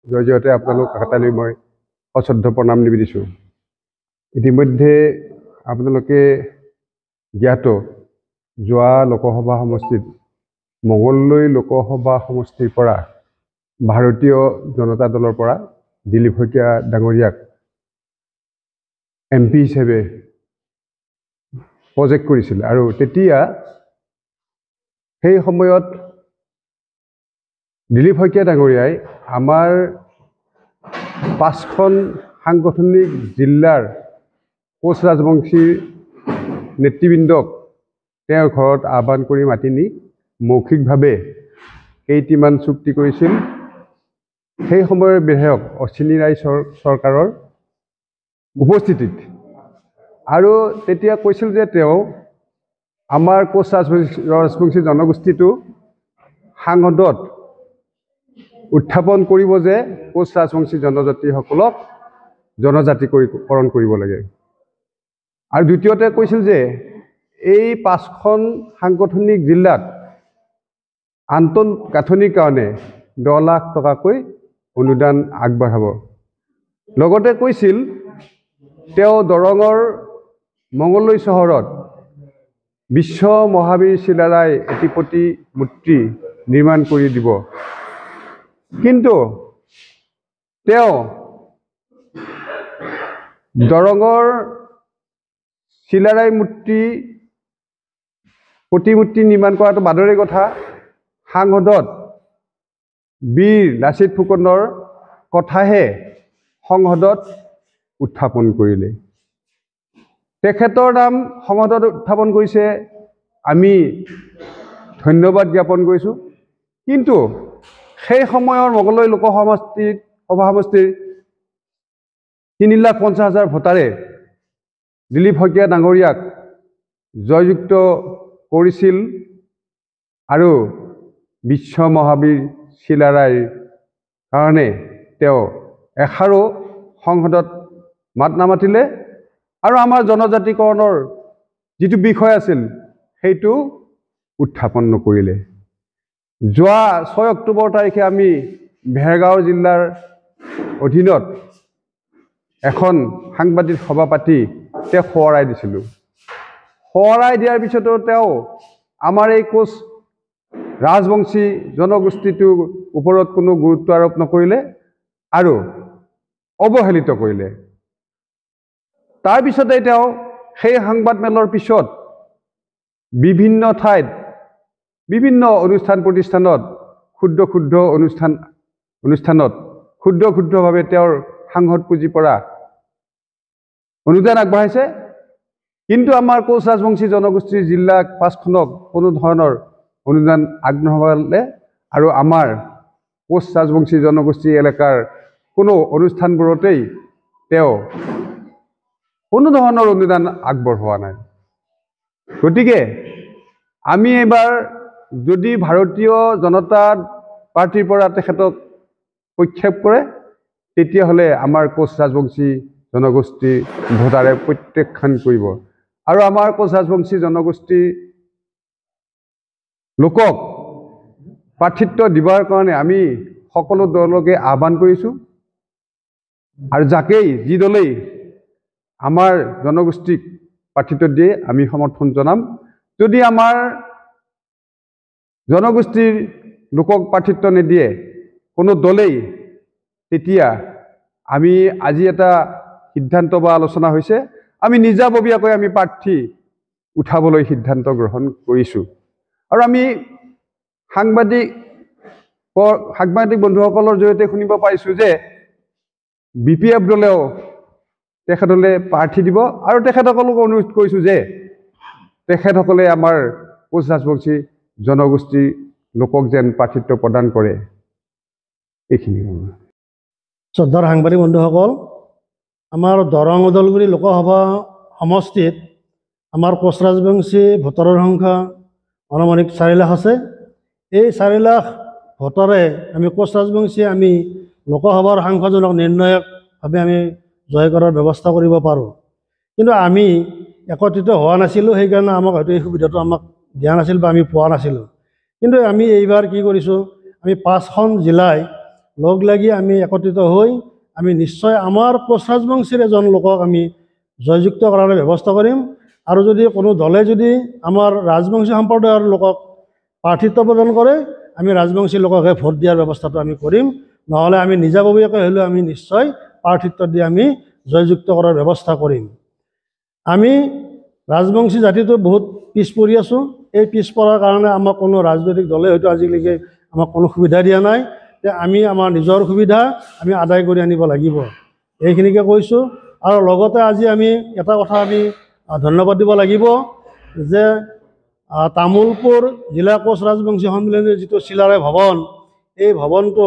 জয়তে আপোনালোক কাকতালৈ মই সশ্ৰদ্ধ প্ৰণাম নিবেদিছোঁ। ইতিমধ্যে আপোনালোকে জ্ঞাত যোৱা লোকসভা সমষ্টিত মঙলদৈ লোকসভা সমষ্টিৰ পৰা ভাৰতীয় জনতা দলৰ পৰা দিলীপ শইকীয়া ডাঙৰীয়াক MP হিচাপে প্ৰজেক্ট কৰিছিল আৰু তেতিয়া সেই সময়ত দিলীপ শইকীয়া ডাঙৰীয়াই আমাৰ 5খন সাংগঠনিক জিলাৰ কোচ ৰাজবংশীৰ নেতৃবৃন্দক তেওঁৰ ঘৰত আহ্বান কৰি মাতি নি মৌখিকভাৱে কেইটিমান চুক্তি কৰিছিল। সেই সময়ৰ বিধায়ক অশ্বিনী ৰায় চৰকাৰৰ উপস্থিতিত আৰু তেতিয়া কৈছিল যে তেওঁ আমাৰ কোচ ৰাজবংশী জনগোষ্ঠীটো সাংসদত উত্থাপন কৰিব যে কোচ ৰাজবংশী জনজাতিসকলক জনজাতিকৰণ কৰিব লাগে। আৰু দ্বিতীয়তে কৈছিল যে এই 5খন সাংগঠনিক জিলাত আন্তঃগাঁথনিৰ কাৰণে 10 লাখ টকাকৈ অনুদান আগবঢ়াব। লগতে কৈছিল তেওঁ দৰঙৰ মঙলদৈ চহৰত বিশ্ব মহাবীৰ চিলাৰায় এটি প্ৰতিমূৰ্তি নিৰ্মাণ কৰি দিব। কিন্তু তেওঁ দৰঙৰ চিলাৰায় প্ৰতিমূৰ্তি নিৰ্মাণ কৰাটো বাদৰে কথা, সাংসদত বীৰ লাচিত ফুকনৰ কথাহে সংসদত উত্থাপন কৰিলে। তেখেতৰ নাম সংসদত উত্থাপন কৰিছে, আমি ধন্যবাদ জ্ঞাপন কৰিছোঁ। কিন্তু সেই সময়ৰ মঙলদৈ লোকসভা সমষ্টিৰ 3,50,000 ভোটাৰে দিলীপ শইকীয়া ডাঙৰীয়াক জয়যুক্ত কৰিছিল আৰু বিশ্ব মহাবীৰ চিলাৰায়ৰ কাৰণে তেওঁ এষাৰো সংসদত মাত নামাতিলে আৰু আমাৰ জনজাতিকৰণৰ যিটো বিষয় আছিল সেইটো উত্থাপন নকৰিলে। যোৱা 6 অক্টোবৰ তাৰিখে আমি ভেৰগাঁও জিলাৰ অধীনত এখন সাংবাদিক সভা পাতি তেওঁক সোঁৱৰাই দিছিলোঁ। সোঁৱৰাই দিয়াৰ পিছতো তেওঁ আমাৰ এই কোচ ৰাজবংশী জনগোষ্ঠীটোৰ ওপৰত কোনো গুৰুত্ব আৰোপ নকৰিলে আৰু অৱহেলিত কৰিলে। তাৰপিছতে তেওঁ সেই সংবাদমেলৰ পিছত বিভিন্ন ঠাইত বিভিন্ন অনুষ্ঠান প্ৰতিষ্ঠানত ক্ষুদ্ৰভাৱে তেওঁৰ সাংসদ পুঁজিৰ পৰা অনুদান আগবঢ়াইছে। কিন্তু আমাৰ কোচ ৰাজবংশী জনগোষ্ঠীৰ জিলা 5খনক কোনো ধৰণৰ অনুদান আগনঢ়ালে আৰু আমাৰ কোচ ৰাজবংশী জনগোষ্ঠী এলেকাৰ কোনো অনুষ্ঠানবোৰতেই তেওঁ কোনো ধৰণৰ অনুদান আগবঢ়োৱা নাই। গতিকে আমি এইবাৰ যদি ভাৰতীয় জনতা পাৰ্টিৰ পৰা তেখেতক প্ৰক্ষেপ কৰে তেতিয়াহ'লে আমাৰ কোচ ৰাজবংশী জনগোষ্ঠীৰ ভোটাৰে প্ৰত্যাখ্যান কৰিব আৰু আমাৰ কোচ ৰাজবংশী জনগোষ্ঠীৰ লোকক প্ৰাৰ্থিত্ব দিবৰ কাৰণে আমি সকলো দলকে আহ্বান কৰিছোঁ আৰু যি দলেই আমাৰ জনগোষ্ঠীক প্ৰাৰ্থিত্ব দিয়ে আমি সমৰ্থন জনাম। যদি আমাৰ জনগোষ্ঠীৰ লোকক প্ৰাৰ্থিত্ব নিদিয়ে কোনো দলেই তেতিয়া আমি আজি এটা সিদ্ধান্ত বা আলোচনা হৈছে, আমি নিজাববীয়াকৈ আমি প্ৰাৰ্থী উঠাবলৈ সিদ্ধান্ত গ্ৰহণ কৰিছোঁ। আৰু আমি সাংবাদিক বন্ধুসকলৰ জৰিয়তে শুনিব পাৰিছোঁ যে BPF দলেও তেখেতলৈ প্ৰাৰ্থী দিব আৰু তেখেতসকলক অনুৰোধ কৰিছোঁ যে তেখেতসকলে আমাৰ কোচ ৰাজবংশী জনগোষ্ঠীৰ লোকক যেন প্ৰাৰ্থিত্ব প্ৰদান কৰে। এইখিনি শ্ৰদ্ধাৰ সাংবাদিক বন্ধুসকল, আমাৰ দৰং ওদালগুৰি লোকসভা সমষ্টিত আমাৰ কোচ ৰাজবংশী ভোটাৰৰ সংখ্যা আনুমানিক 4 লাখ আছে। এই 4 লাখ ভোটাৰে আমি কোচ ৰাজবংশীয়ে আমি লোকসভাৰ সাংসদজনক নিৰ্ণায়কভাৱে আমি জয় কৰাৰ ব্যৱস্থা কৰিব পাৰোঁ। কিন্তু আমি একত্ৰিত হোৱা নাছিলোঁ, সেইকাৰণে আমাক হয়তো এই সুবিধাটো আমাক দিয়া নাছিল বা আমি পোৱা নাছিলোঁ। কিন্তু আমি এইবাৰ কি কৰিছোঁ, আমি 5খন জিলাই লগ লাগি আমি একত্ৰিত হৈ আমি নিশ্চয় আমাৰ কোচ ৰাজবংশীৰ এজন লোকক আমি জয়যুক্ত কৰাৰ ব্যৱস্থা কৰিম। আৰু যদি কোনো দলে যদি আমাৰ ৰাজবংশী সম্প্ৰদায়ৰ লোকক প্ৰাৰ্থিত্ব প্ৰদান কৰে, আমি ৰাজবংশী লোককহে ভোট দিয়াৰ ব্যৱস্থাটো আমি কৰিম। নহ'লে আমি নিজাববীয়াকৈ হ'লেও আমি নিশ্চয় প্ৰাৰ্থিত্ব দি আমি জয়যুক্ত কৰাৰ ব্যৱস্থা কৰিম। আমি ৰাজবংশী জাতিটো বহুত পিছ পৰি আছোঁ। এই পিছ পৰাৰ কাৰণে আমাক কোনো ৰাজনৈতিক দলে হয়তো আজিলৈকে আমাক কোনো সুবিধা দিয়া নাই। যে আমি আমাৰ নিজৰ সুবিধা আমি আদায় কৰি আনিব লাগিব, এইখিনিকে কৈছোঁ। আৰু লগতে আজি আমি এটা কথা আমি ধন্যবাদ দিব লাগিব যে তামোলপুৰ জিলা কোচ ৰাজবংশী সন্মিলনীৰ যিটো চিলাৰায় ভৱন, এই ভৱনটো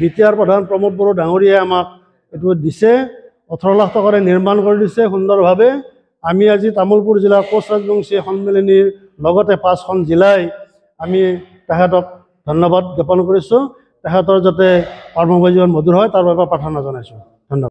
বিটিআৰ প্ৰধান প্ৰমোদ বড়ো ডাঙৰীয়াই আমাক এইটো দিছে, 18 লাখ টকাৰে নিৰ্মাণ কৰি দিছে সুন্দৰভাৱে। আমি আজি তামোলপুৰ জিলাৰ কোচ ৰাজবংশী সন্মিলনীৰ লগতে 5খন জিলাই আমি তেখেতক ধন্যবাদ জ্ঞাপন কৰিছোঁ। তেখেতৰ যাতে কৰ্মজীৱন মধুৰ হয় তাৰ বাবে প্ৰাৰ্থনা জনাইছোঁ। ধন্যবাদ।